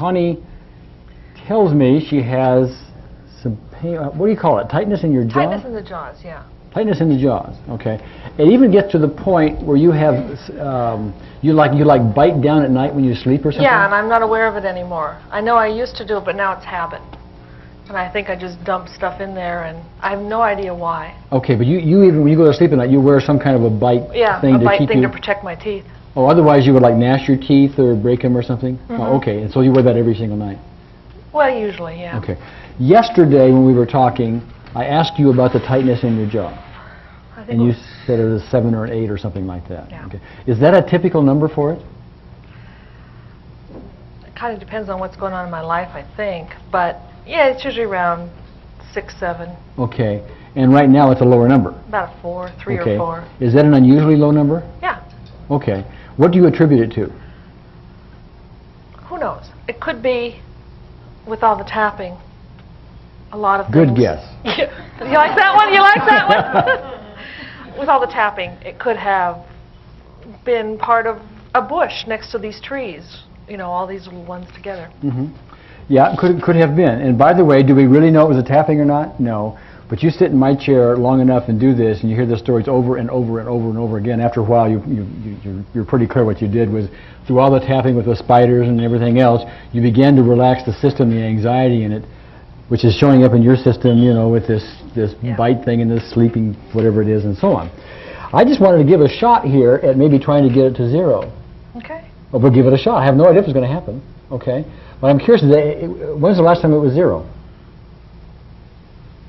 Connie tells me she has some pain. What do you call it? Tightness in your jaw? Tightness in the jaws, yeah. Tightness in the jaws. Okay. It even gets to the point where you have you like bite down at night when you sleep or something. Yeah, and I'm not aware of it anymore. I know I used to do it, but now it's habit. And I think I just dump stuff in there, and I have no idea why. Okay, but you even when you go to sleep at night, you wear some kind of a bite thing to keep to protect my teeth. Oh, otherwise you would like gnash your teeth or break them or something? Oh, okay, and so you wear that every single night? Well, usually, yeah. Okay. Yesterday when we were talking, I asked you about the tightness in your jaw. And you said it was a 7 or an 8 or something like that. Yeah. Okay. Is that a typical number for it? It kind of depends on what's going on in my life, I think. But, yeah, it's usually around 6, 7. Okay. And right now it's a lower number? About a 4, 3 okay. or 4. Is that an unusually low number? Yeah. Okay. What do you attribute it to? Who knows? It could be, with all the tapping, a lot of Good things. guess. You like that one? You like that one? With all the tapping, it could have been part of a bush next to these trees. You know, all these little ones together. Mm-hmm. Yeah, could have been. And by the way, do we really know it was a tapping or not? No. But you sit in my chair long enough and do this, and you hear the stories over and over and over and over again. After a while, you're pretty clear what you did was, through all the tapping with the spiders and everything else, you began to relax the system, the anxiety in it, which is showing up in your system, you know, with this bite thing and this sleeping, whatever it is, and so on. I just wanted to give a shot here at maybe trying to get it to 0. Okay. Well, we'll give it a shot. I have no idea if it's going to happen. Okay. But I'm curious, when's the last time it was 0?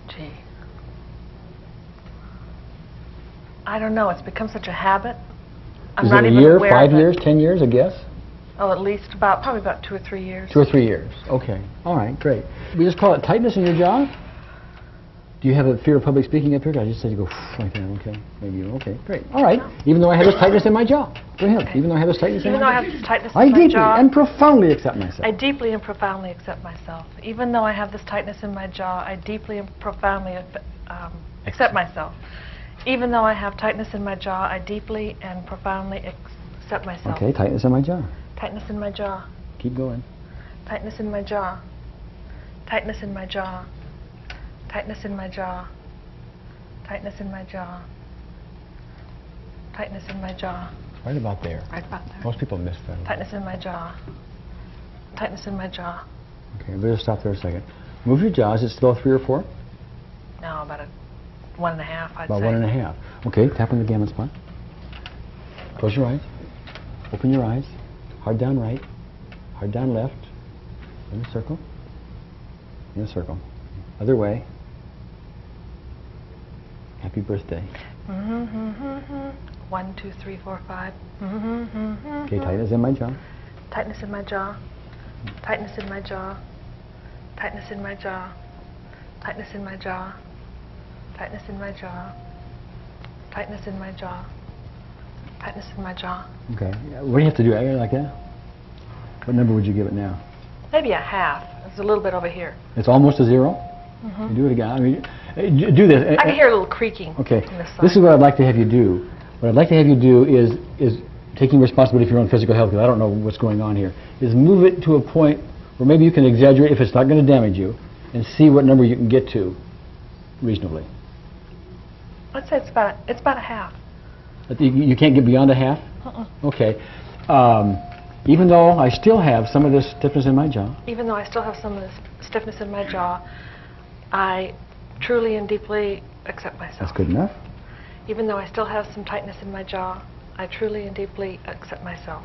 Gee. I don't know. It's become such a habit. I'm is not it a even year, aware 5 of years, it. 10 years, I guess? Oh, at least probably about 2 or 3 years. 2 or 3 years. Okay. All right, great. We just call it tightness in your jaw? Do you have a fear of public speaking up here? I just said you go like that, okay? Maybe you, okay, great. All right. Even though I have this tightness in my jaw. Go ahead. Okay. Even though I have this tightness in my jaw. Even though I have this tightness I in my deeply jaw. and profoundly accept myself. I deeply and profoundly accept myself. Even though I have this tightness in my jaw, I deeply and profoundly accept myself. Even though I have tightness in my jaw, I deeply and profoundly accept myself. Okay, tightness in my jaw. Tightness in my jaw. Keep going. Tightness in my jaw. Tightness in my jaw. Tightness in my jaw. Tightness in my jaw. Tightness in my jaw. Right about there. Right about there. Most people miss that. Tightness in my jaw. Tightness in my jaw. Okay, we'll just stop there a second. Move your jaw. Is it still 3 or 4? No, about a 1.5, I'd About say. 1.5. Okay, tap on the gamut spot. Close your eyes. Open your eyes. Hard down right. Hard down left. In a circle. In a circle. Other way. Happy birthday. 1, 2, 3, 4, 5. Okay, tightness in my jaw. Tightness in my jaw. Tightness in my jaw. Tightness in my jaw. Tightness in my jaw. Tightness in my jaw. Tightness in my jaw. Tightness in my jaw. Okay. What do you have to do? Like that? What number would you give it now? Maybe a half. It's a little bit over here. It's almost a 0? You do it again. I mean, do this. I can hear a little creaking. Okay. From this side. This is what I'd like to have you do. What I'd like to have you do is taking responsibility for your own physical health, because I don't know what's going on here, is move it to a point where maybe you can exaggerate if it's not going to damage you, and see what number you can get to reasonably. Let's say it's about a half. You can't get beyond a half? Okay. Even though I still have some of this stiffness in my jaw. Even though I still have some of this stiffness in my jaw, I truly and deeply accept myself. That's good enough. Even though I still have some tightness in my jaw, I truly and deeply accept myself.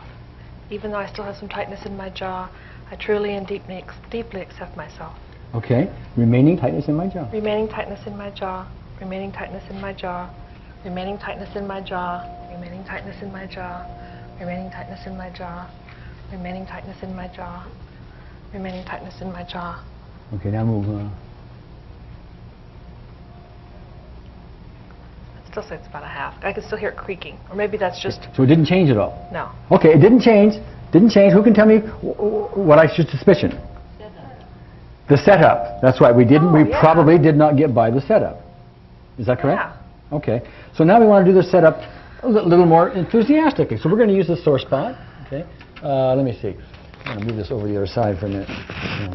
Even though I still have some tightness in my jaw, I truly and deeply accept myself. Okay. Remaining tightness in my jaw. Remaining tightness in my jaw. Remaining tightness in my jaw. Remaining tightness in my jaw. Remaining tightness in my jaw. Remaining tightness in my jaw. Remaining tightness in my jaw. Remaining tightness in my jaw. Okay, now move. I'd still say it's about a half. I can still hear it creaking. Or maybe that's just... So it didn't change at all? No. Okay, it didn't change. Didn't change. Who can tell me what I should suspicion? The setup. That's right. We didn't. We probably did not get by the setup. Is that correct? Yeah. Okay. So now we want to do the setup a little more enthusiastically. So we're going to use the sore spot. Okay. Let me see. I'm going to move this over the other side for a minute,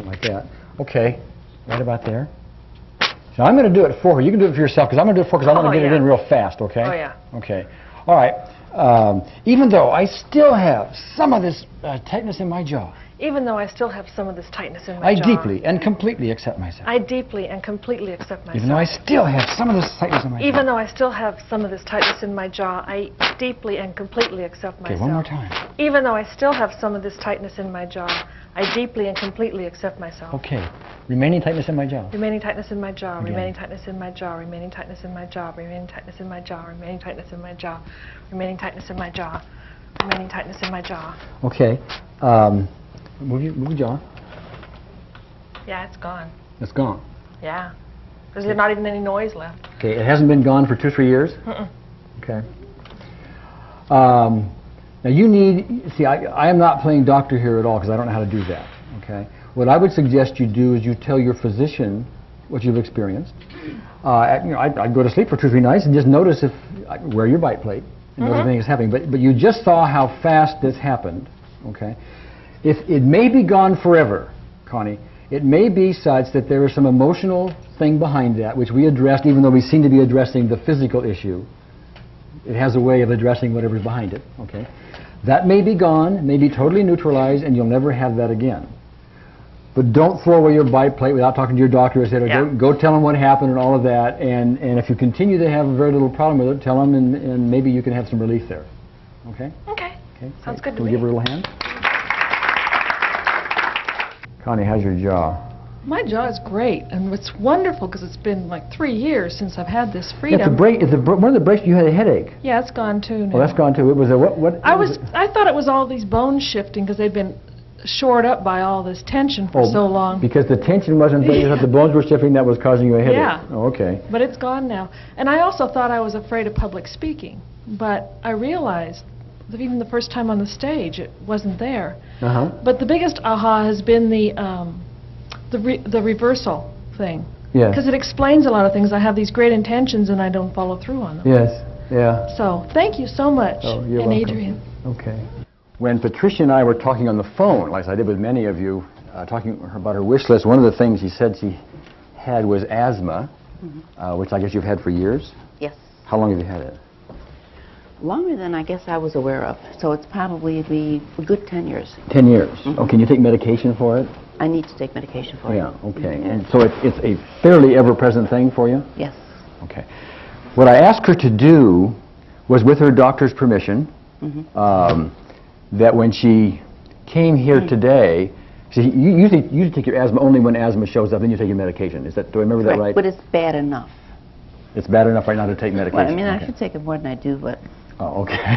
like that. Okay, right about there. So I'm going to do it for her. You can do it for yourself, because I'm going to do it for her, because I want to get it in real fast, okay? Oh, yeah. Okay. All right. Even though I still have some of this tightness in my jaw, Even though I still have some of this tightness in my I jaw. deeply and completely accept myself. I deeply and completely accept myself. Even though I still have some of this tightness in my jaw. Even though I still have some of this tightness in my jaw, I deeply and completely accept myself. Okay, one more time. Even though I still have some of this tightness in my jaw, I deeply and completely accept myself. Okay. Remaining tightness in my jaw. Remaining tightness in my jaw, Again. remaining tightness in my jaw, remaining tightness in my jaw, remaining tightness in my jaw, remaining tightness in my jaw, remaining tightness in my jaw, remaining tightness in my jaw. Okay. Move your jaw. Yeah, it's gone. It's gone. Yeah. There's not even any noise left. Okay, it hasn't been gone for 2 or 3 years? Mm-mm. Okay. Now you need, see, I am not playing doctor here at all, because I don't know how to do that, okay? What I would suggest you do is you tell your physician what you've experienced. I'd go to sleep for 2 or 3 nights and just notice if, wear your bite plate, and notice if anything is happening. But you just saw how fast this happened, okay? If it may be gone forever, Connie, it may be such that there is some emotional thing behind that, which we addressed, even though we seem to be addressing the physical issue. It has a way of addressing whatever's behind it, okay? That may be gone, may be totally neutralized, and you'll never have that again. But don't throw away your bite plate without talking to your doctor, etc. Yeah. Go tell them what happened and all of that, and if you continue to have very little problem with it, tell them, and maybe you can have some relief there, okay? Okay. Okay. Sounds good to Can we me. give her a little hand? Connie, how's your jaw? My jaw is great, and it's wonderful because it's been like 3 years since I've had this freedom. It's a break. One of the breaks you had a headache. Yeah, it's gone too now. Well, that's gone too. It was a what? I thought it was all these bones shifting because they'd been shored up by all this tension for so long. Because the tension wasn't there, that the bones were shifting, that was causing you a headache. Yeah. Oh, okay. But it's gone now. And I also thought I was afraid of public speaking, but I realized that even the first time on the stage, it wasn't there. Uh-huh. But the biggest aha has been the reversal thing. Yes. Because it explains a lot of things. I have these great intentions and I don't follow through on them. Yes. Yeah. So thank you so much, Oh, you're and welcome. Adrian. Okay. When Patricia and I were talking on the phone, like I did with many of you, talking about her wish list, one of the things she said she had was asthma, which I guess you've had for years. Yes. How long have you had it? Longer than I guess I was aware of. So it's probably be a good 10 years. 10 years. Oh, can you take medication for it? I need to take medication for it. Yeah, okay. And so it's a fairly ever-present thing for you? Yes. Okay. What I asked her to do was, with her doctor's permission, that when she came here today, you usually take your asthma only when asthma shows up, then you take your medication. Do I remember that right? But it's bad enough. It's bad enough right now to take medication. Well, I mean, Okay. I should take it more than I do, but Oh, okay.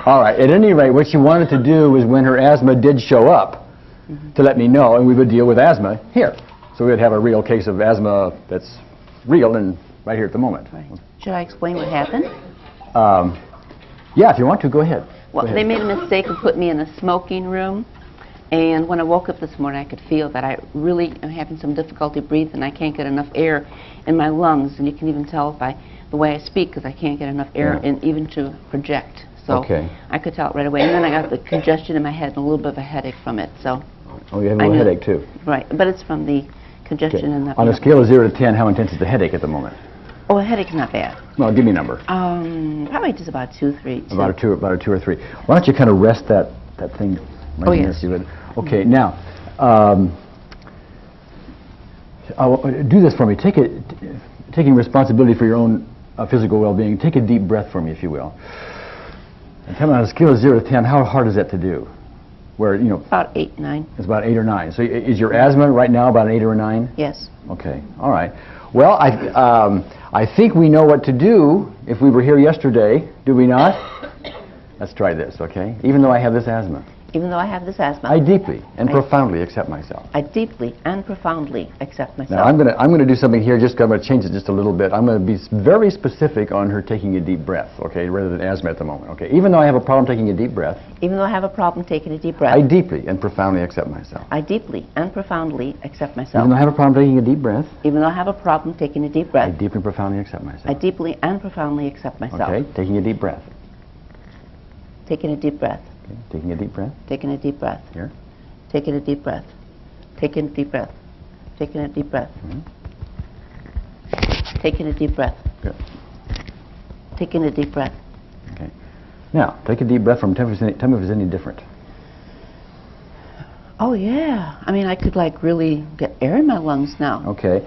All right. At any rate, what she wanted to do was, when her asthma did show up, to let me know, and we would deal with asthma here. So we'd have a real case of asthma that's real and right here at the moment. right. Should I explain what happened? Yeah, if you want to, go ahead. Well, Go ahead. they made a mistake and put me in a smoking room. And when I woke up this morning, I could feel that I really am having some difficulty breathing. I can't get enough air in my lungs, and you can even tell by the way I speak, because I can't get enough air Yeah. in, even to project. So Okay. I could tell it right away. And then I got the congestion in my head and a little bit of a headache from it. So, Oh, you have a I little knew- headache too. right, but it's from the congestion in the. On a scale of 0 to 10, how intense is the headache at the moment? Oh, a headache's not bad. Well, give me a number. Probably just about 2, 3. About a two or three. Why don't you kind of rest that thing right Oh, here? yes. See what- Okay, now, do this for me. Taking responsibility for your own physical well-being, take a deep breath for me, if you will. And tell me, on a scale of 0 to 10, how hard is that to do? Where, About 8, 9. it's about 8 or 9. So is your asthma right now about an 8 or a 9? Yes. Okay, all right. Well, I think we know what to do if we were here yesterday, do we not? Let's try this, okay? Even though I have this asthma, Even though I have this asthma, I deeply and profoundly accept myself. I deeply and profoundly accept myself. Now, I'm going to do something here, I'm going to change it just a little bit. I'm going to be very specific on her taking a deep breath, okay, rather than asthma at the moment, okay? Even though I have a problem taking a deep breath, Even though I have a problem taking a deep breath, I deeply and profoundly accept myself. I deeply and profoundly accept Even myself. though I have a problem taking a deep breath, Even though I have a problem taking a deep I breath, deeply and profoundly accept myself. I deeply and profoundly accept myself. Okay, taking a deep breath. Taking a deep breath, Okay, taking a deep breath. taking a deep breath. Here. Taking a deep breath. Taking a deep breath. Taking a deep breath. Taking a deep breath. Good. Taking a deep breath. Okay. Now, take a deep breath from, tell me if it's any different. Oh, yeah. I mean, I could like really get air in my lungs now. Okay.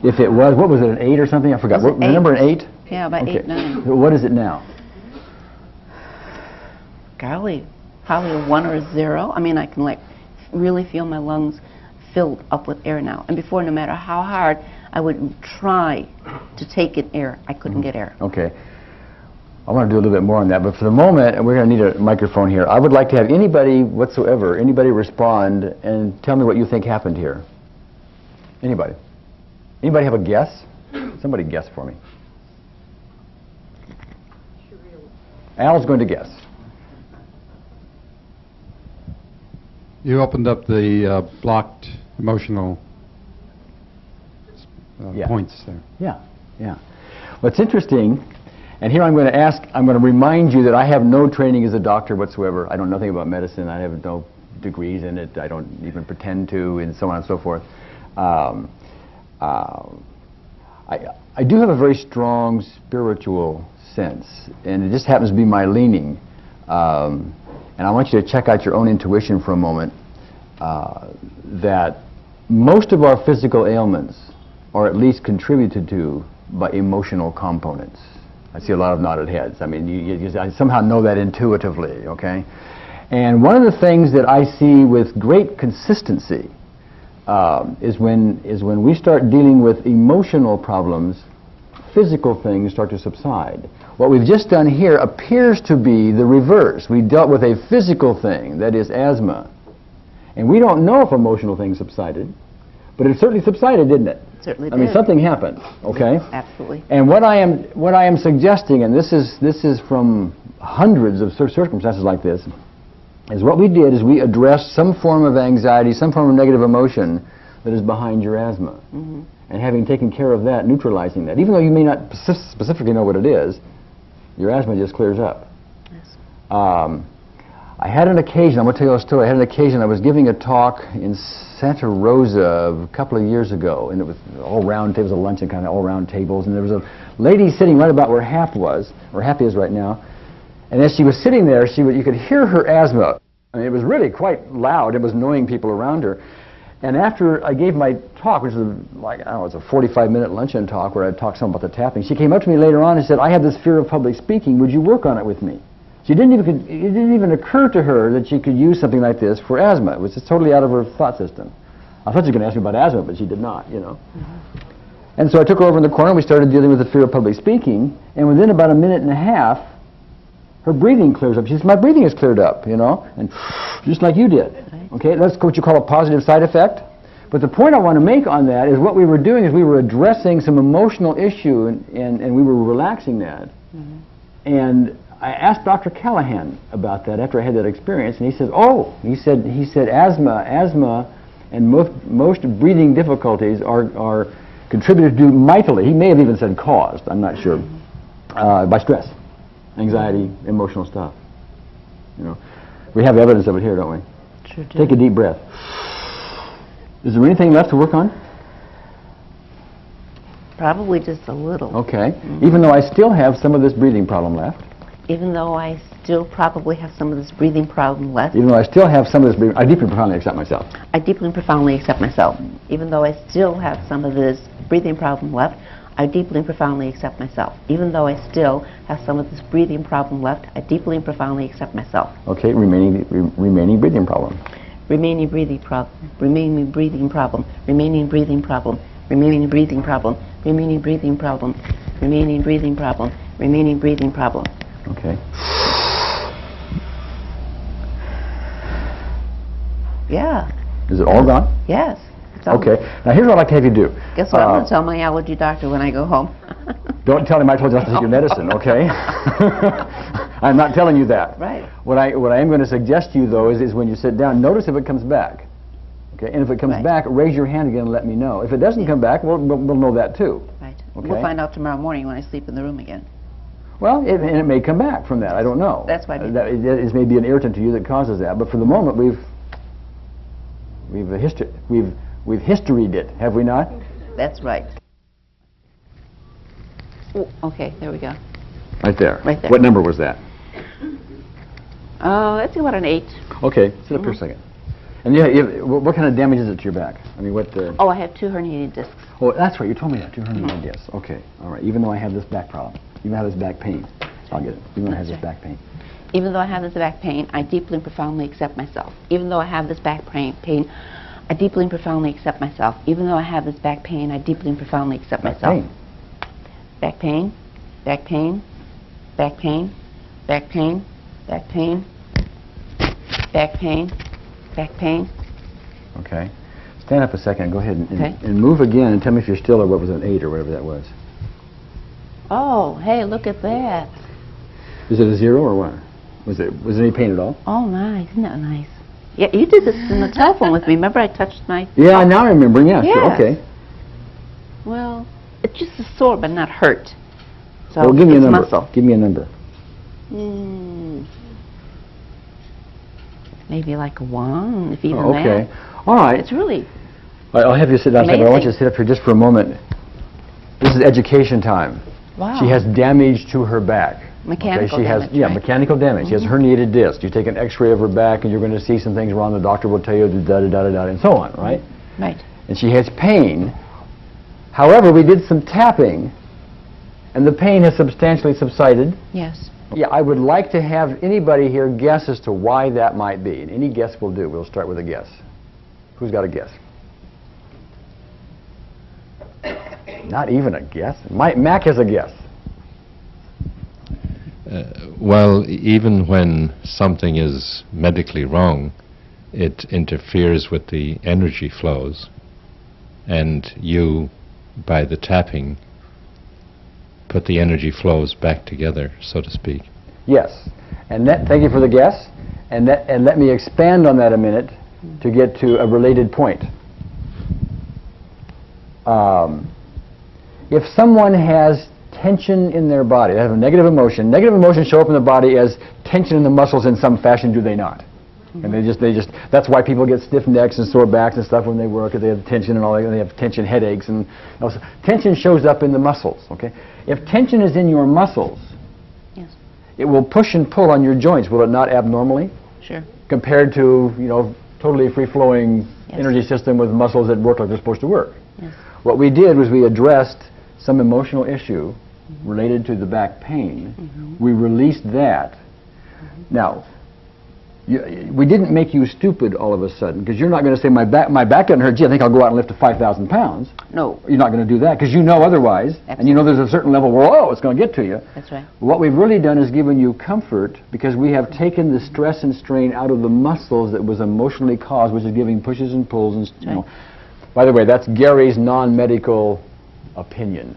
If it was, what was it, an 8 or something? I forgot. Was it Remember an 8? Yeah, about Okay. 8, 9. What is it now? Golly, probably a 1 or a 0. I mean, I can like really feel my lungs filled up with air now. And before, no matter how hard I would try to take in air, I couldn't get air. Okay. I want to do a little bit more on that, but for the moment, and we're going to need a microphone here, I would like to have anybody whatsoever, anybody respond and tell me what you think happened here. Anybody? Anybody have a guess? Somebody guess for me. Al's going to guess. You opened up the blocked emotional Yeah. points there. Yeah, yeah. What's interesting, and here I'm going to remind you that I have no training as a doctor whatsoever. I know nothing about medicine. I have no degrees in it. I don't even pretend to, and so on and so forth. I do have a very strong spiritual sense, and it just happens to be my leaning. And I want you to check out your own intuition for a moment, that most of our physical ailments are at least contributed to by emotional components. I see a lot of nodded heads. I mean, I somehow know that intuitively, okay? And one of the things that I see with great consistency is when we start dealing with emotional problems, physical things start to subside. What we've just done here appears to be the reverse. We dealt with a physical thing, that is asthma. And we don't know if emotional things subsided, but it certainly subsided, didn't it? Certainly I mean, did. something happened, okay? Absolutely. And what I am suggesting, and this is from hundreds of circumstances like this, is what we did is we addressed some form of anxiety, some form of negative emotion that is behind your asthma. Mm-hmm. And having taken care of that, neutralizing that, even though you may not specifically know what it is, your asthma just clears up. Yes. I had an occasion, I'm going to tell you a story. I had an occasion, I was giving a talk in Santa Rosa a couple of years ago, and it was all round tables, a luncheon kind of all round tables, and there was a lady sitting right about where Happy is right now, and as she was sitting there, you could hear her asthma. I mean, it was really quite loud. It was annoying people around her. And after I gave my talk, which was like, I don't know, it was a 45-minute luncheon talk where I talked some about the tapping, she came up to me later on and said, I have this fear of public speaking. Would you work on it with me? It didn't even occur to her that she could use something like this for asthma. It was just totally out of her thought system. I thought she was going to ask me about asthma, but she did not, you know. Mm-hmm. And so I took her over in the corner, and we started dealing with the fear of public speaking, and within about a minute and a half, her breathing clears up. She says, my breathing has cleared up, you know, and just like you did. Okay, that's what you call a positive side effect. But the point I want to make on that is what we were doing is we were addressing some emotional issue, and we were relaxing that. Mm-hmm. And I asked Dr. Callahan about that after I had that experience, and he said, he said asthma and most breathing difficulties are contributed to mightily, he may have even said caused, I'm not sure, by stress, anxiety, emotional stuff. You know, we have evidence of it here, don't we? Sure do. Take a deep breath. Is there anything left to work on? Probably just a little. Okay. Mm-hmm. Even though I still have some of this breathing problem left. Even though I still probably have some of this breathing problem left. Even though I still have some of this breathing, I deeply and profoundly accept myself. I deeply and profoundly accept myself. Even though I still have some of this breathing problem left, I deeply and profoundly accept myself. Even though I still have some of this breathing problem left, I deeply and profoundly accept myself. Okay, remaining breathing problem. Remaining breathing problem. Remaining breathing problem. Remaining breathing problem. Remaining breathing problem. Remaining breathing problem. Remaining breathing problem. Remaining breathing problem. Okay. Yeah. Is it all gone? Yes. It's all Okay. Now here's what I'd like to have you do. Guess what I'm going to tell my allergy doctor when I go home? Don't tell him I told you not to take your medicine, okay? I'm not telling you that. Right. What I am going to suggest to you, though, is when you sit down, notice if it comes back. Okay? And if it comes Right. back, raise your hand again and let me know. If it doesn't come back, we'll know that, too. Right. Okay. We'll find out tomorrow morning when I sleep in the room again. Well, and it may come back from that. I don't know. That's why I mean. That is maybe an irritant to you that causes that. But for the moment, we've We've historied it, have we not? That's right. Oh, okay, there we go. Right there. Right there. What number was that? Let's see, what, an 8? Okay, sit up for a second. And what kind of damage is it to your back? I mean, what? Oh, I have 2 herniated discs. Oh, that's right. You told me that. 2 herniated discs. Okay, all right. Even though I have this back problem, even though I have this back pain, I'll get it. Even though I have this back pain. Even though I have this back pain, I deeply and profoundly accept myself. Even though I have this back pain, I deeply and profoundly accept myself. Even though I have this back pain, I deeply and profoundly accept myself. Back pain. Back pain. Back pain. Back pain. Back pain. Back pain. Back pain. Okay. Stand up a second. Go ahead Okay. and move again and tell me if you're still, or what was it, an 8 or whatever that was. Oh, hey, look at that. Is it a 0 or what? Was there any pain at all? Oh, nice. Isn't that nice? Yeah, you did this in the telephone with me. Remember I touched my... Yeah, now I remember. Yeah, sure. Yes. Okay. Well, it's just a sore, but not hurt. So Well, give me a it's number. muscle. Give me a number. Maybe like a 1, if even Oh, okay. that. All right. It's really... All right, I'll have you sit down, but I want you Amazing. to sit up here just for a moment. This is education time. Wow. She has damage to her back. Mechanical she damage, has, yeah, right? mechanical damage. She has herniated disc. You take an X-ray of her back, and you're going to see some things wrong. The doctor will tell you da da da da da, and so on, right? Right. And she has pain. However, we did some tapping, and the pain has substantially subsided. Yes. Yeah, I would like to have anybody here guess as to why that might be. And any guess will do. We'll start with a guess. Who's got a guess? Not even a guess. Mac has a guess. Well, even when something is medically wrong, it interferes with the energy flows, and you, by the tapping, put the energy flows back together, so to speak. Yes. And thank you for the guess. And let me expand on that a minute to get to a related point. If someone has tension in their body, they have a negative emotions show up in the body as tension in the muscles in some fashion, do they not? And they just that's why people get stiff necks and sore backs and stuff when they work, because they have tension and all that, and they have tension headaches, and also, tension shows up in the muscles, okay? If tension is in your muscles, Yes. it will push and pull on your joints, will it not, abnormally? Sure. Compared to, totally free-flowing Yes. energy system with muscles that work like they're supposed to work. Yes. What we did was we addressed some emotional issue related to the back pain. We released that. Now, we didn't make you stupid all of a sudden, because you're not going to say, my back doesn't hurt. Gee, I think I'll go out and lift 5,000 pounds. No. You're not going to do that, because you know otherwise. And you know there's a certain level where, oh, it's going to get to you. That's right. What we've really done is given you comfort, because we have taken the stress and strain out of the muscles that was emotionally caused, which is giving pushes and pulls. And, By the way, that's Gary's non-medical opinion,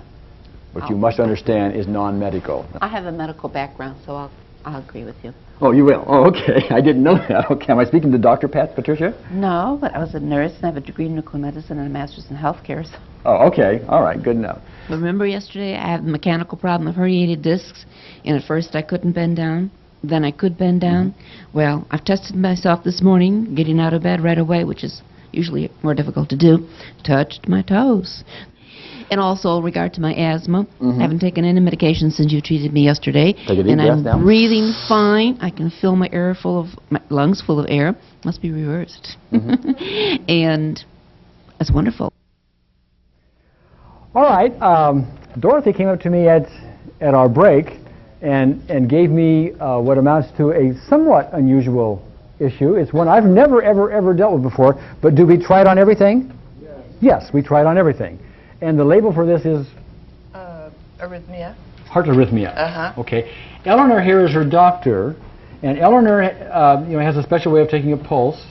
which you must understand is non-medical. I have a medical background, so I'll agree with you. Oh, you will? Oh, okay. I didn't know that. Okay. Am I speaking to Dr. Patricia? No, but I was a nurse and I have a degree in nuclear medicine and a master's in healthcare. So. Oh, okay. All right. Good enough. Remember yesterday I had a mechanical problem of herniated discs, and at first I couldn't bend down, then I could bend down. Well, I've tested myself this morning, getting out of bed right away, which is usually more difficult to do, touched my toes. And also, in regard to my asthma, I haven't taken any medication since you treated me yesterday. Take a deep and breath I'm now. breathing fine. I can feel my lungs full of air. Must be reversed. And it's wonderful. All right. Dorothy came up to me at our break and gave me what amounts to a somewhat unusual issue. It's one I've never, ever dealt with before. But do we try it on everything? Yes, we try it on everything. And the label for this is? Arrhythmia. Heart arrhythmia. Uh-huh. Okay. Eleanor here is her doctor, and Eleanor has a special way of taking a pulse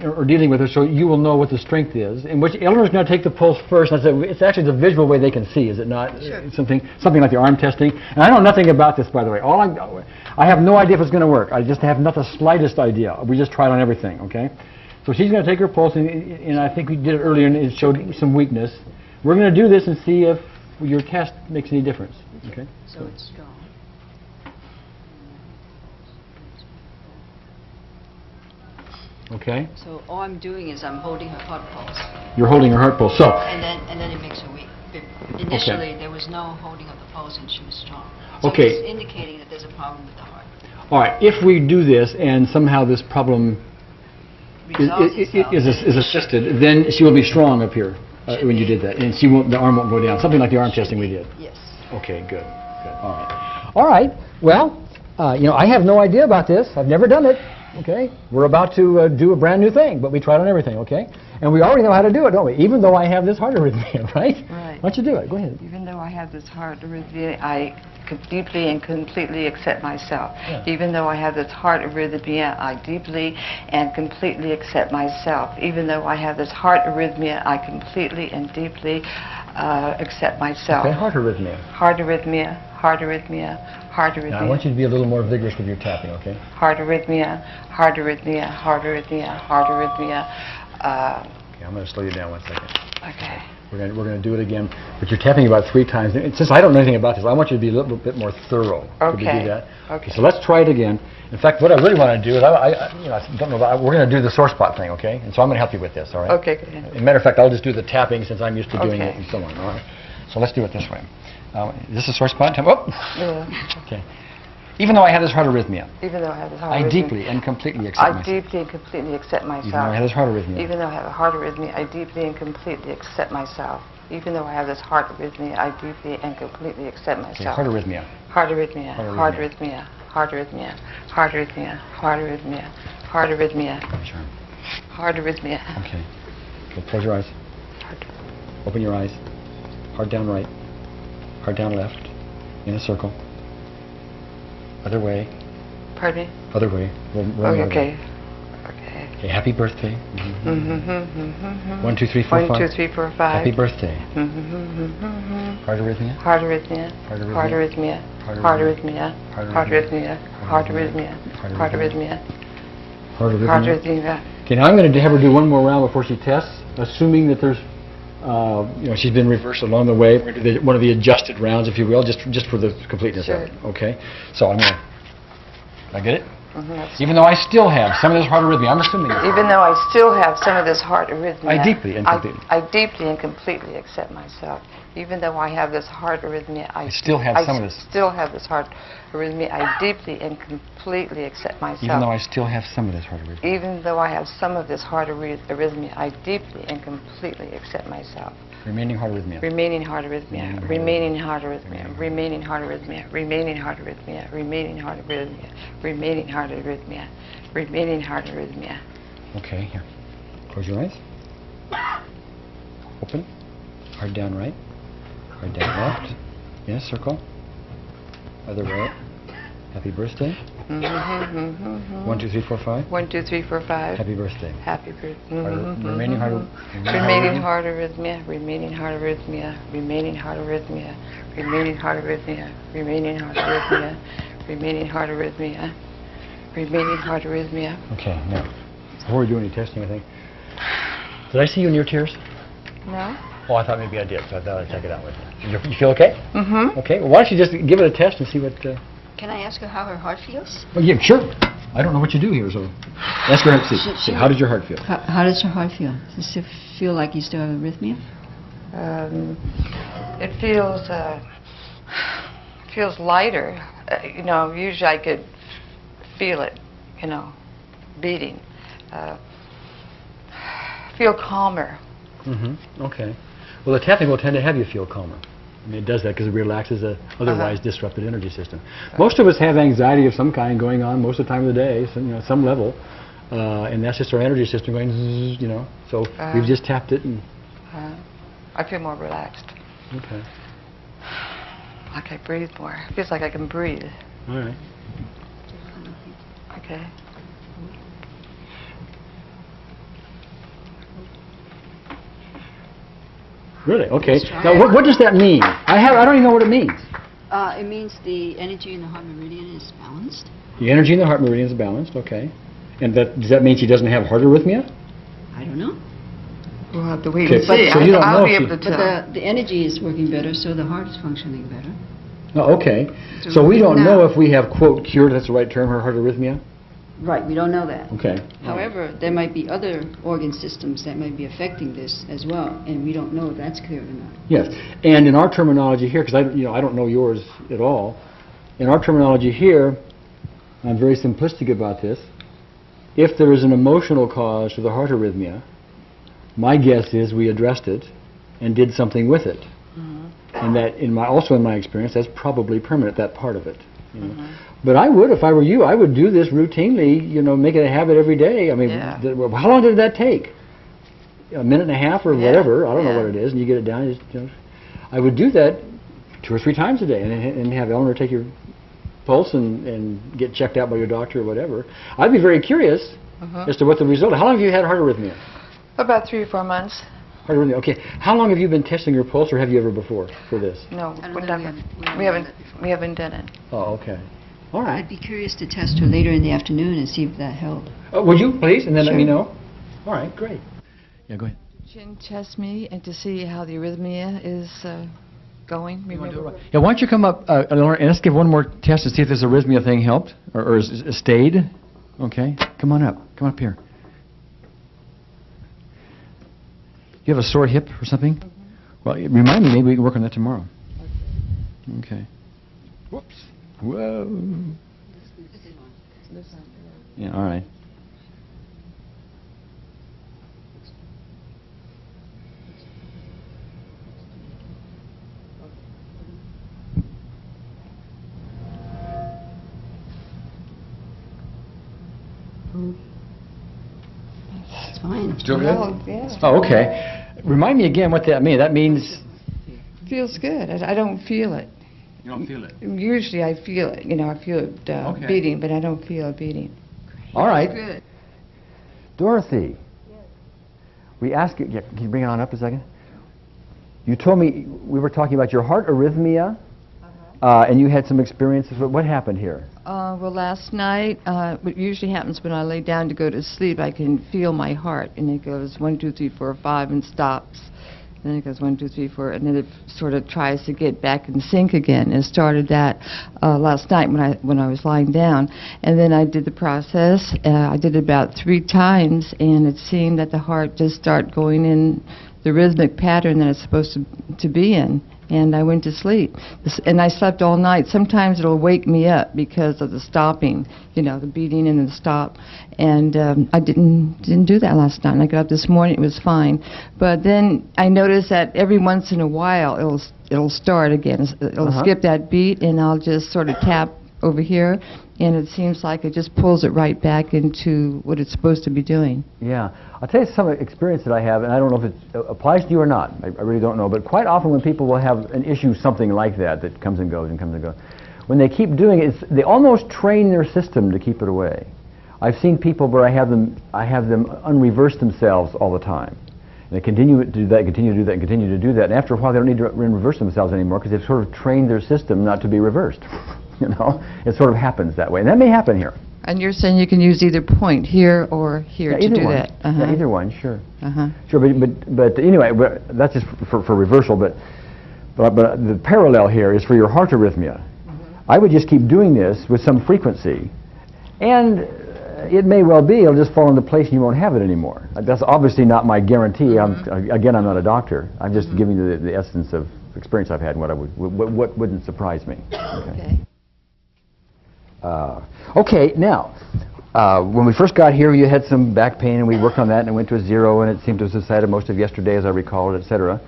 or dealing with her, so you will know what the strength is. In which Eleanor's going to take the pulse first. It's actually the visual way they can see, is it not? Sure. Something like the arm testing. And I know nothing about this, by the way. I have no idea if it's going to work. I just have not the slightest idea. We just try it on everything. Okay. So she's going to take her pulse, and I think we did it earlier, and it showed some weakness. We're going to do this and see if your test makes any difference. Okay. So it's strong. Okay? So all I'm doing is I'm holding her heart pulse, You're holding her heart pulse. So, and then it makes her weak. Initially, there was no holding of the pulse, and she was strong. So Okay. it's indicating that there's a problem with the heart. all right, if we do this and somehow this problem Resolves itself. is assisted, then she will be strong up here Should when you be. did that. And the arm won't go down. Something like the arm testing we did. Yes. Okay, good. All right. All right. Well, I have no idea about this. I've never done it. Okay. We're about to do a brand new thing, but we tried on everything. Okay. And we already know how to do it, don't we? Even though I have this heart arrhythmia, right? Right. Why don't you do it? Go ahead. Even though I have this heart arrhythmia, I deeply and completely accept myself. Yeah. Even though I have this heart arrhythmia, I deeply and completely accept myself. Even though I have this heart arrhythmia, I completely and deeply accept myself. Okay. Heart arrhythmia. Heart arrhythmia, heart arrhythmia, heart arrhythmia. Now, I want you to be a little more vigorous with your tapping, okay? Heart arrhythmia, heart arrhythmia, heart arrhythmia, heart arrhythmia. Okay, I'm going to slow you down 1 second. Okay. We're going to do it again, but you're tapping about 3 times. And since I don't know anything about this, I want you to be a little bit more thorough. Could we Okay. do that? Okay. So let's try it again. In fact, what I really want to do is, I don't know about, we're going to do the sore spot thing, okay? And so I'm going to help you with this, all right? Okay, good. As a matter of fact, I'll just do the tapping since I'm used to doing it Okay. and so on, all right? So let's do it this way. Is this a sore spot? Oh! Yeah. Okay. Even though I have this heart arrhythmia, Even though I have this heart I arrhythmia. deeply and completely accept I myself. deeply and completely accept myself. Even though I have this heart arrhythmia. Even though I have a heart arrhythmia, I deeply and completely accept myself. Even though I have this heart arrhythmia, I deeply and completely accept Okay, myself. heart arrhythmia. Heart arrhythmia, Heart heart arrhythmia. arrhythmia, heart arrhythmia, heart arrhythmia, heart arrhythmia, heart arrhythmia, Sure. heart arrhythmia. Okay. Okay, close your eyes. Open your eyes. Heart down right. Heart down left. In a circle. Other way. Pardon me? Other way. Okay. Okay, happy birthday. Mm-hmm. 1, 2, 3, 4, 5. 1, 2, 3, 4, 5. Happy birthday. Mm-hmm. Heart arrhythmia. Heart arrhythmia. Heart Heart arrhythmia. arrhythmia. Heart arrhythmia. Heart arrhythmia. Heart arrhythmia. Heart arrhythmia. Heart Heart arrhythmia. arrhythmia. Okay, now I'm going to have her do one more round before she tests, assuming that there's, she's been reversed along the way. We're going to do one of the adjusted rounds, if you will, just for the completeness of it. Okay? So I'm going to, did I get it? Mhm. Even though I still have some of this heart arrhythmia, I'm assuming it's Even though I still have some of this heart arrhythmia, I deeply and completely. I deeply and completely accept myself. Even though I have this heart arrhythmia, I still have some of this. still have this heart arrhythmia. I deeply and completely accept myself. Even though I still have some of this heart arrhythmia. Even though I have some of this heart arrhythmia, I deeply and completely accept myself. Remaining heart arrhythmia. Remaining heart arrhythmia, remaining heart arrhythmia, remaining heart arrhythmia, remaining heart arrhythmia, remaining heart arrhythmia, remaining heart arrhythmia, remaining heart arrhythmia. Okay, here. Close your eyes. Open. Heart down right. Heart down left. In a circle. Other way. Happy birthday. 1, 2, 3, 4, 5. 1, 2, 3, 4, 5. Happy birthday. Happy birthday. Remaining heart Remaining heart arrhythmia, remaining heart arrhythmia, remaining heart arrhythmia, remaining heart arrhythmia, remaining heart arrhythmia, remaining heart arrhythmia, remaining heart arrhythmia. Okay, now, before we do any testing, I think, did I see you in your tears? No? Oh, I thought maybe I did, so I thought I'd check it out with you. You feel okay? Mm-hmm. Okay, well, why don't you just give it a test and see what... Can I ask her how her heart feels? Well, yeah, sure. I don't know what you do here, so ask her, see, how did your heart feel? How does her heart feel? Does it feel like you still have arrhythmia? It feels lighter. Usually I could feel it, beating. Feel calmer. Mm-hmm. Okay. Well, the tapping will tend to have you feel calmer. I mean, it does that because it relaxes a otherwise disrupted energy system. Most of us have anxiety of some kind going on most of the time of the day, some level, and that's just our energy system going, zzz, So we've just tapped it and... I feel more relaxed. Okay. Like I breathe more. It feels like I can breathe. All right. Okay. Really? Okay. Now, what does that mean? I don't even know what it means. It means the energy in the heart meridian is balanced. The energy in the heart meridian is balanced, okay. And does that mean she doesn't have heart arrhythmia? I don't know. We'll have to wait Okay, and see. so you don't I'll know be if able to But tell. the energy is working better, so the heart is functioning better. Oh, okay. So we don't know if we have, quote, cured, that's the right term, her heart arrhythmia? Right, we don't know that. Okay. However, there might be other organ systems that might be affecting this as well, and we don't know if that's clear or not. Yes, and in our terminology here, because I don't know yours at all, in our terminology here, I'm very simplistic about this, if there is an emotional cause to the heart arrhythmia, my guess is we addressed it and did something with it. And that, also in my experience, that's probably permanent, that part of it. You know. But I would, if I were you, I would do this routinely, make it a habit every day. I mean, how long did that take? A minute and a half or whatever, I don't know what it is, and you get it down. I would do that 2 or 3 times a day and have Eleanor take your pulse and get checked out by your doctor or whatever. I'd be very curious as to what the result. How long have you had heart arrhythmia? About 3 or 4 months. Heart arrhythmia. Okay. How long have you been testing your pulse, or have you ever before for this? No, we haven't done it. Oh, okay. All right. I'd be curious to test her later in the afternoon and see if that held. Would you, please? And then let me know. All right, great. Yeah, go ahead. Chin test me and to see how the arrhythmia is going. Remember? Yeah, why don't you come up, Eleanor, and let's give one more test to see if this arrhythmia thing helped or stayed. Okay, come on up. Come up here. You have a sore hip or something? Well, remind me, maybe we can work on that tomorrow. Okay. Whoops. Whoa. Yeah, all right. It's fine. Still good? Yeah. Oh, okay. Remind me again what that means. That means... Feels good. I don't feel it. You don't feel it? Usually I feel it. I feel it beating, but I don't feel it beating. All right. Good. Dorothy. Yes. We asked you... Can you bring it on up a second? You told me we were talking about your heart arrhythmia, and you had some experiences. What happened here? Well, last night, what usually happens when I lay down to go to sleep, I can feel my heart, and it goes 1, 2, 3, 4, 5, and stops. And then it goes 1, 2, 3, 4, and then it sort of tries to get back in sync again. It started that last night when I was lying down, and then I did the process. I did it about 3 times, and it seemed that the heart just started going in the rhythmic pattern that it's supposed to be in. And I went to sleep. And I slept all night. Sometimes it'll wake me up because of the stopping, the beating and the stop. And I didn't do that last night. And I got up this morning, it was fine. But then I noticed that every once in a while it'll start again. It'll skip that beat, and I'll just sort of tap over here, and it seems like it just pulls it right back into what it's supposed to be doing. Yeah. I'll tell you some experience that I have, and I don't know if it applies to you or not. I really don't know. But quite often when people will have an issue, something like that comes and goes and comes and goes, when they keep doing it, they almost train their system to keep it away. I've seen people where I have them unreverse themselves all the time. And they continue to do that, continue to do that, and continue to do that. And after a while, they don't need to reverse themselves anymore because they've sort of trained their system not to be reversed. It sort of happens that way. And that may happen here. And you're saying you can use either point, here or here, to do that? Yeah, either one, sure. Sure, but anyway, that's just for reversal. But the parallel here is for your heart arrhythmia. I would just keep doing this with some frequency, and it may well be it'll just fall into place and you won't have it anymore. That's obviously not my guarantee. Again, I'm not a doctor. I'm just giving you the essence of experience I've had and what wouldn't surprise me. Okay, now, when we first got here, you had some back pain, and we worked on that, and it went to a 0, and it seemed to have subsided most of yesterday, as I recall it, etc.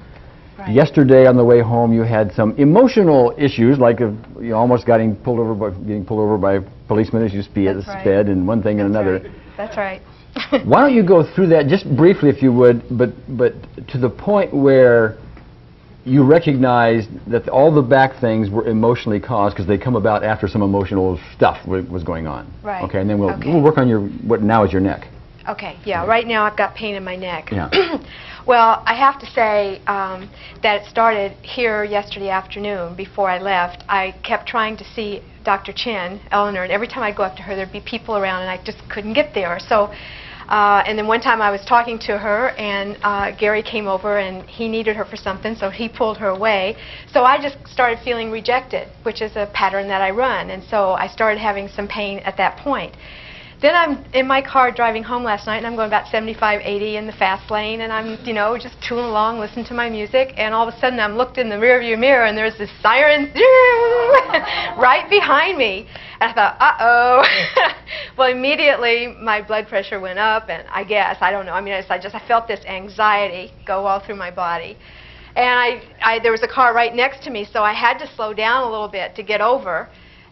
Right. Yesterday, on the way home, you had some emotional issues, like you almost getting pulled over by a policeman as you sped, and one thing and another. Right. That's right. Why don't you go through that just briefly, if you would, but to the point where you recognized that all the back things were emotionally caused because they come about after some emotional stuff was going on. Right. Okay, and then we'll work on what now is your neck. Okay, yeah, right now I've got pain in my neck. Yeah. Well, I have to say that it started here yesterday afternoon before I left. I kept trying to see Dr. Chin, Eleanor, and every time I'd go up to her, there'd be people around, and I just couldn't get there. So. And then one time I was talking to her, and Gary came over, and he needed her for something, so he pulled her away. So I just started feeling rejected, which is a pattern that I run, and so I started having some pain at that point. Then I'm in my car driving home last night, and I'm going about 75, 80 in the fast lane, and I'm, you know, just tooling along, listening to my music, and all of a sudden I'm looked in the rearview mirror, and there's this siren right behind me. And I thought, uh-oh. Well, immediately my blood pressure went up, and I guess, I don't know, I mean, I felt this anxiety go all through my body. And there was a car right next to me, so I had to slow down a little bit to get over.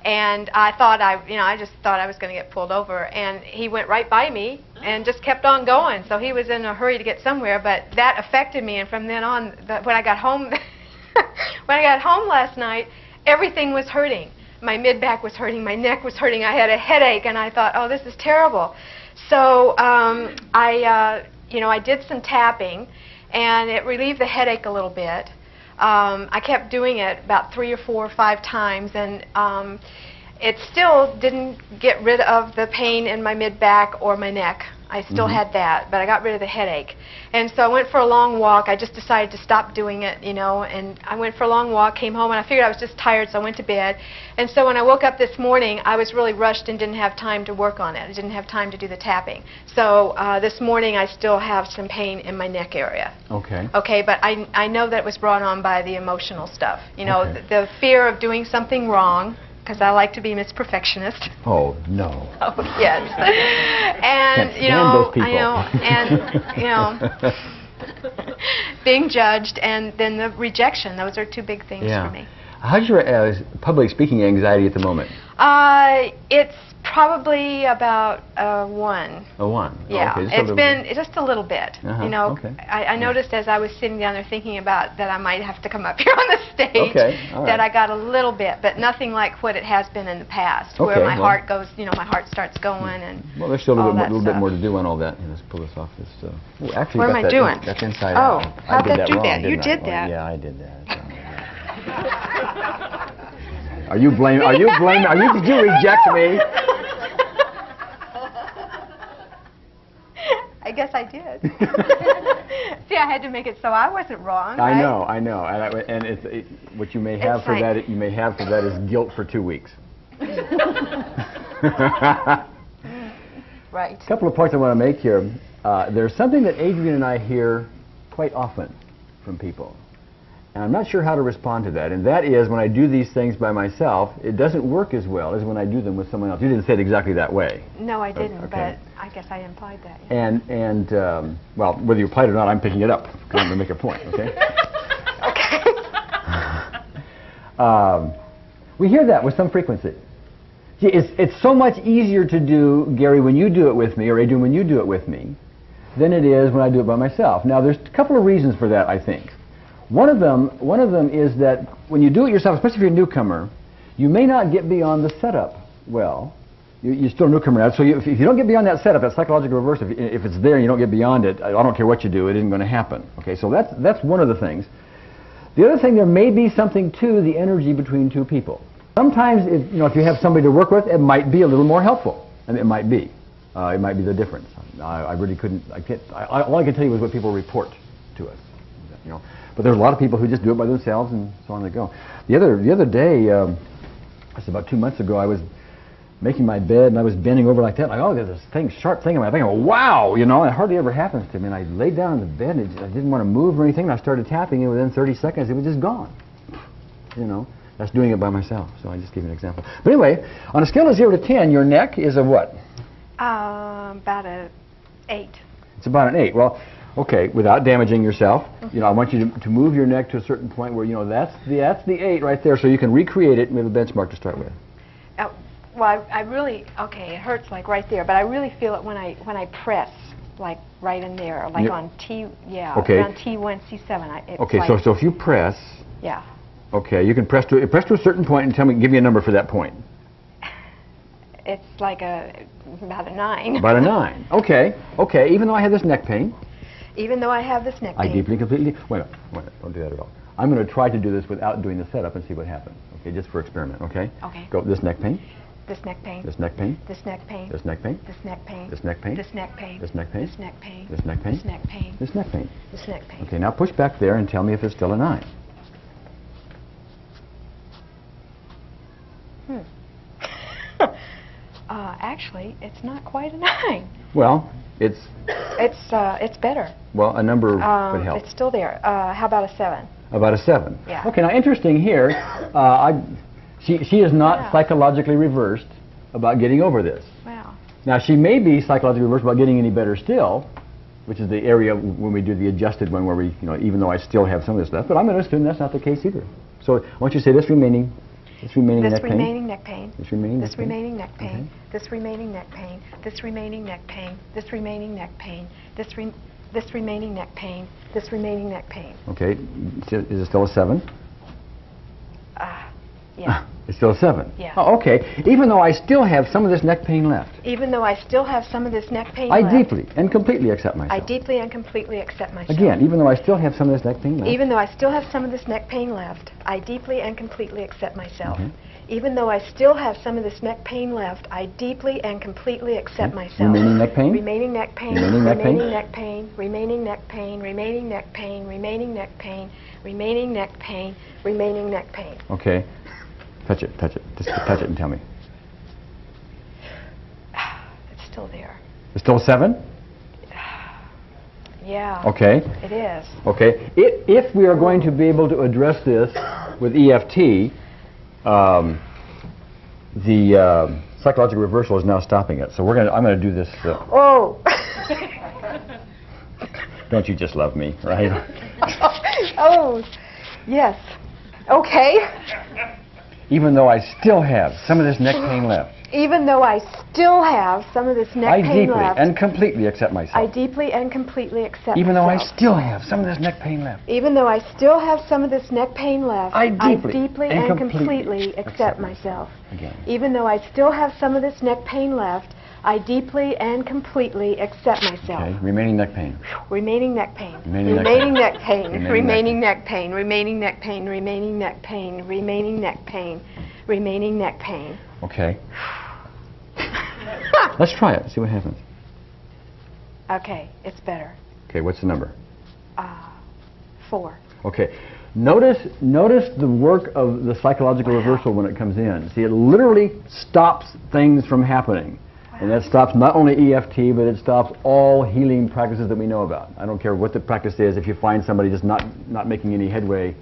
And I thought I just thought I was going to get pulled over. And he went right by me and just kept on going. So he was in a hurry to get somewhere, but that affected me. And from then on, when I got home, when I got home last night, everything was hurting. My mid-back was hurting, my neck was hurting, I had a headache, and I thought, oh, this is terrible. So I did some tapping, and it relieved the headache a little bit. I kept doing it about 3 or 4 or 5 times, and it still didn't get rid of the pain in my mid-back or my neck. I still had that, but I got rid of the headache. And so I went for a long walk. I just decided to stop doing it, you know, and I went for a long walk, came home, and I figured I was just tired, so I went to bed. And so when I woke up this morning, I was really rushed and didn't have time to work on it. I didn't have time to do the tapping. So this morning, I still have some pain in my neck area. Okay. Okay, but I know that it was brought on by the emotional stuff. You know, the fear of doing something wrong, because I like to be Miss Perfectionist. Oh, no. Oh, yes. And, Can't you stand know, those people. being judged, and then the rejection. Those are 2 big things for me. How's your public speaking anxiety at the moment? It's probably about 1. A 1? Yeah, Oh, okay. it's been just a little bit. Uh-huh. You know, Okay. I noticed as I was sitting down there thinking about that I might have to come up here on the stage, Okay, all right. that I got a little bit, but nothing like what it has been in the past, where Okay, my well. heart goes, you know, my heart starts going, and Well, there's still a all that little bit stuff. more to do on all that. Let's pull this off. Well, actually, What got am I that doing? That's inside Oh, out. I how'd did that do wrong, that? You didn't I? did Well, that. yeah, I did that. Are you blaming? Did you reject me? I guess I did. See, I had to make it so I wasn't wrong. I right? know, and what you may have It's for like- that. You may have for that is guilt for 2 weeks. Right. A couple of points I want to make here. There's something that Adrian and I hear quite often from people, and I'm not sure how to respond to that. And that is, when I do these things by myself, it doesn't work as well as when I do them with someone else. You didn't say it exactly that way. No, I didn't, Okay. but I guess I implied that. Yeah. And well, whether you applied it or not, I'm picking it up because I'm going to make a point. Okay. We hear that with some frequency. See, it's so much easier to do, Gary, when you do it with me, or Adrian, when you do it with me, than it is when I do it by myself. Now, there's a couple of reasons for that, I think. One of them is that when you do it yourself, especially if you're a newcomer, you may not get beyond the setup well. You're still a newcomer now, so if you don't get beyond that setup, that psychological reverse, if it's there and you don't get beyond it, I don't care what you do, it isn't going to happen. Okay, so that's one of the things. The other thing, there may be something to the energy between 2 people. Sometimes, if you have somebody to work with, it might be a little more helpful. I mean, it might be. It might be the difference. I really couldn't. All I can tell you is what people report to us. But there's a lot of people who just do it by themselves, and so on they go. The other day, it's about 2 months ago, I was making my bed, and I was bending over like that. Like, oh, there's this sharp thing in my thing. I go, wow, and it hardly ever happens to me. And I laid down in the bed, and I didn't want to move or anything. And I started tapping, and within 30 seconds, it was just gone. That's doing it by myself. So I just gave you an example. But anyway, on a scale of 0 to 10, your neck is a what? About a 8. It's about an 8. Well, okay, without damaging yourself, I want you to move your neck to a certain point where that's the 8 right there, so you can recreate it with a benchmark to start with. Well, I really, it hurts like right there, but I really feel it when I press, like right in there, like on T, around T1, C7. Okay, so if you press, yeah. Okay, you can press to a certain point and give me a number for that point. It's like about a 9. About a 9. Okay, even though I have this neck pain. Even though I have this neck pain. I deeply, completely, wait a minute, don't do that at all. I'm going to try to do this without doing the setup and see what happens. Okay, just for experiment, okay? Okay. Go, this neck pain. This neck pain. This neck pain. This neck pain. This neck pain. This neck pain. This neck pain. This neck pain. This neck pain. This neck pain. This neck pain. This neck pain. This neck pain. This neck pain. Okay, now push back there and tell me if it's still a 9. Actually, it's not quite a 9. Well, it's It's better. well, a number would help. It's still there. How about a 7? About a 7. Yeah. Okay, now interesting here. She is not Yeah. psychologically reversed about getting over this. Wow. Now she may be psychologically reversed about getting any better still, which is the area when we do the adjusted one where we, you know, even though I still have some of this stuff, but I'm going to assume that's not the case either. So I want you to say this remaining This neck pain. remaining neck pain. This remaining neck This pain. remaining neck pain. Okay. This remaining neck pain. This remaining neck pain. This remaining neck pain. This remaining neck pain. This remaining neck pain. Okay, is it still a 7? Yeah. It's still a 7? Yeah. Oh, okay. Even though I still have some of this neck pain left, Even though I still have some of this neck pain I left, deeply and completely accept I myself. deeply and completely accept myself. Again, even though I still have some of this neck pain left, Even though I still have some of this neck pain left, I deeply and completely accept myself. Mhm. Even though I still have some of this neck pain left, I deeply and completely accept myself. remaining neck pain, Remaining neck pain. Remaining neck pain? Remaining neck pain. Remaining neck pain. Remaining neck pain. Remaining neck pain. Remaining neck pain. Remaining neck pain. Okay. Touch it, touch it. Just touch it and tell me. It's still there. It's still a 7? Yeah. Okay. It is. Okay. If we are going to be able to address this with EFT, the psychological reversal is now stopping it. So I'm going to do this. Oh. Don't you just love me, right? Oh. Yes. Okay. Even though I still have some of this neck pain left, Even though I still have some of this neck I pain deeply left, and completely accept I myself. deeply and completely accept Even though I myself. still have some of this neck pain left, Even though I still have some of this neck pain left, I deeply and and completely completely accept accept myself. again. Even though I still have some of this neck pain left, I deeply and completely accept myself. Okay. Remaining neck pain. Remaining neck pain. Remaining neck Remaining pain. neck pain. Remaining Remaining neck pain. Remaining neck pain. Remaining neck pain. Remaining neck pain. Remaining neck pain. Okay. Let's try it. See what happens. Okay, it's better. Okay. What's the number? 4. Okay. Notice the work of the psychological reversal when it comes in. See, it literally stops things from happening. And that stops not only EFT, but it stops all healing practices that we know about. I don't care what the practice is. If you find somebody just not making any headway,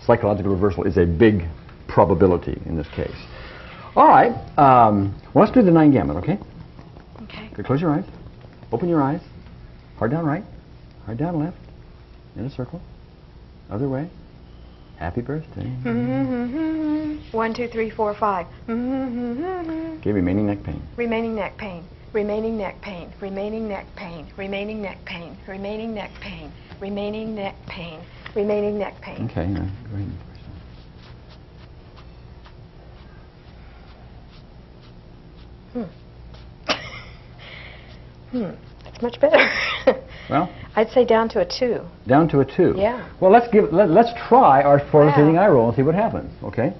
psychological reversal is a big probability in this case. All right. Well, let's do the 9 gamut, okay? Okay. Okay, close your eyes. Open your eyes. Hard down right. Hard down left. In a circle. Other way. Happy birthday. 1, 2, 3, 4, 5. Okay, remaining neck pain. Remaining neck pain. Remaining neck pain. Remaining neck pain. Remaining neck pain. Remaining neck pain. Remaining neck pain. Remaining neck pain. Okay, now go ahead and It's much better. Well, I'd say down to a 2. down to a 2. Yeah. Well, let's try our forward Wow. seating eye roll and see what happens. Okay.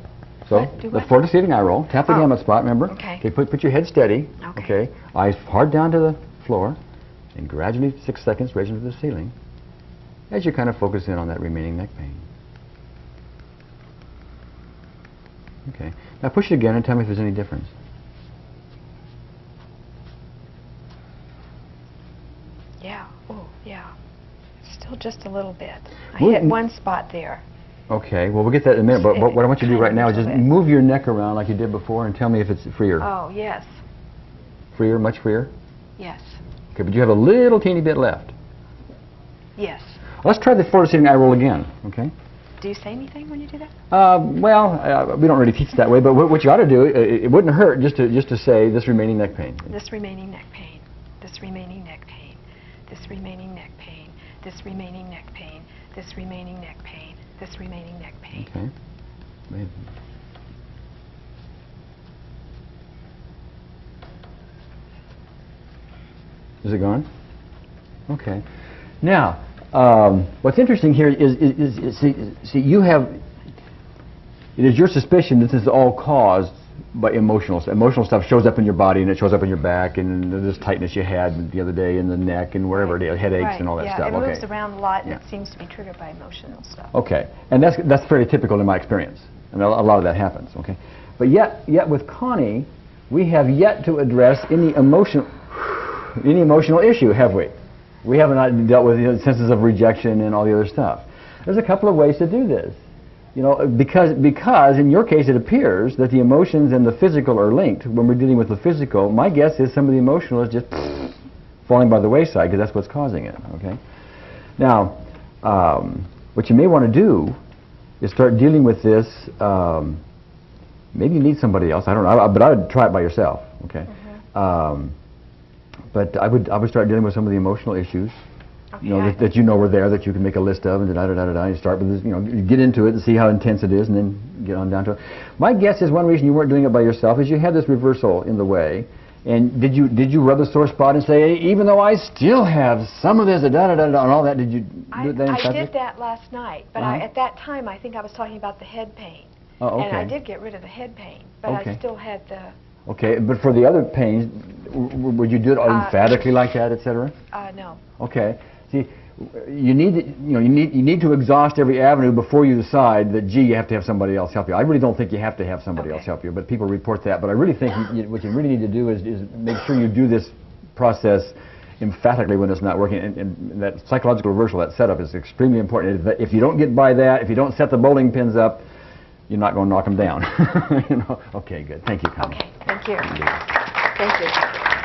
So What? Do the what? forward seating eye roll. Tap the Oh. gamut spot. Remember. Okay. Put your head steady. Okay. Eyes hard down to the floor, and gradually 6 seconds raise them to the ceiling, as you kind of focus in on that remaining neck pain. Okay. Now push it again and tell me if there's any difference. Yeah. Oh, yeah. Still just a little bit. I Well, hit one spot there. Okay. Well, we'll get that in a minute. But what I want you to do right now is just Kind of a move your neck around like you did before and tell me if it's freer. Oh, yes. Freer, much freer. Yes. Okay, but you have a little teeny bit left. Yes. Let's try the forward seating eye roll again. Okay. Do you say anything when you do that? We don't really teach that way, but what you ought to do, it wouldn't hurt just to say this remaining neck pain. This remaining neck pain. This remaining neck pain. This remaining neck pain. This remaining neck pain. This remaining neck pain. This remaining neck pain. Okay. Maybe. Is it gone? Okay. Now, what's interesting here is see, you have. It is your suspicion that this is all caused by emotional stuff. Emotional stuff shows up in your body, and it shows up in your back, and this tightness you had the other day in the neck, and wherever it is, headaches Right. and all that yeah, stuff. it Okay. moves around a lot, and Yeah. it seems to be triggered by emotional stuff. Okay, and that's fairly typical in my experience, and a lot of that happens. Okay, but yet with Connie, we have yet to address any emotional issue, have we? We haven't dealt with the senses of rejection and all the other stuff. There's a couple of ways to do this. You know, because in your case it appears that the emotions and the physical are linked. When we're dealing with the physical, my guess is some of the emotional is just falling by the wayside because that's what's causing it. Okay. Now, what you may want to do is start dealing with this. Maybe you need somebody else. I don't know, but I would try it by yourself. Okay. But I would start dealing with some of the emotional issues. Okay, You know, that you know are there, that you can make a list of, and da-da-da-da-da. You start with this, you know, you get into it and see how intense it is, and then get on down to it. My guess is one reason you weren't doing it by yourself is you had this reversal in the way. And did you rub a sore spot and say, hey, even though I still have some of this, da-da-da-da, and all that, did you do that in I practice? did that last night, but at that time I think I was talking about the head pain. Oh, okay. And I did get rid of the head pain, but Okay. I still had the... Okay, but for the other pains, would you do it emphatically like that, etc.? No. Okay. See, you need to exhaust every avenue before you decide that, gee, you have to have somebody else help you. I really don't think you have to have somebody else help you, but people report that. But I really think what you really need to do is make sure you do this process emphatically when it's not working. And that psychological reversal, that setup, is extremely important. If you don't get by that, if you don't set the bowling pins up, you're not going to knock them down. You know? Okay, good. Thank you, Connie. Okay, thank you. Thank you.